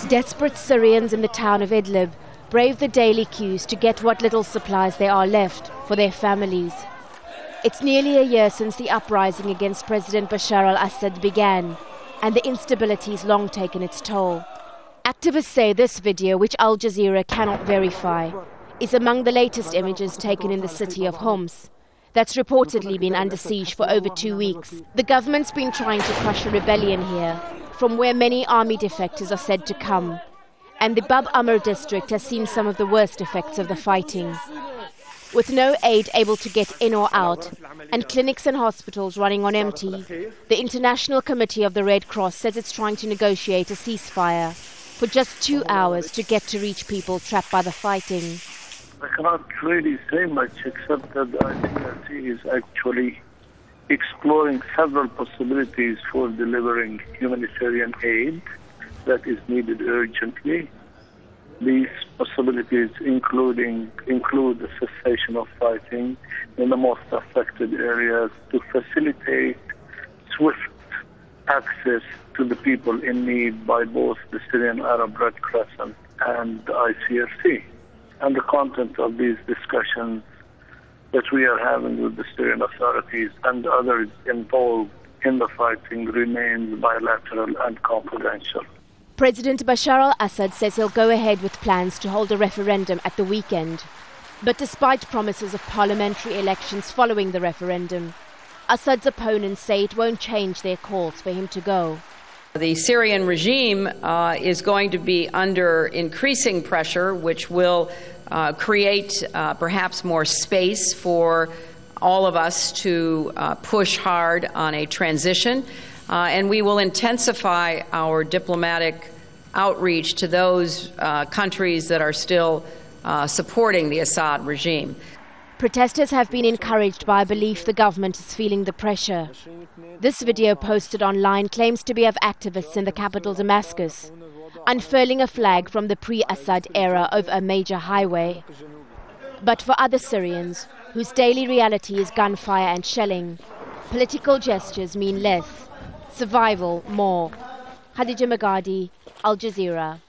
Desperate Syrians in the town of Idlib brave the daily queues to get what little supplies there are left for their families. It's nearly a year since the uprising against President Bashar al-Assad began, and the instability's long taken its toll. Activists say this video, which Al Jazeera cannot verify, is among the latest images taken in the city of Homs, that's reportedly been under siege for over 2 weeks. The government's been trying to crush a rebellion here, from where many army defectors are said to come, and the Bab Amr district has seen some of the worst effects of the fighting. With no aid able to get in or out, and clinics and hospitals running on empty, the International Committee of the Red Cross says it's trying to negotiate a ceasefire for just 2 hours to get to reach people trapped by the fighting. I cannot really say much except that the ICRC is actually exploring several possibilities for delivering humanitarian aid that is needed urgently. These possibilities include the cessation of fighting in the most affected areas to facilitate swift access to the people in need by both the Syrian Arab Red Crescent and the ICRC. And the content of these discussions that we are having with the Syrian authorities and others involved in the fighting remains bilateral and confidential. President Bashar al-Assad says he'll go ahead with plans to hold a referendum at the weekend. But despite promises of parliamentary elections following the referendum, Assad's opponents say it won't change their calls for him to go. The Syrian regime is going to be under increasing pressure, which will create perhaps more space for all of us to push hard on a transition. And we will intensify our diplomatic outreach to those countries that are still supporting the Assad regime. Protesters have been encouraged by a belief the government is feeling the pressure. This video posted online claims to be of activists in the capital Damascus, unfurling a flag from the pre-Assad era over a major highway. But for other Syrians, whose daily reality is gunfire and shelling, political gestures mean less, survival more. Khadija Magardie, Al Jazeera.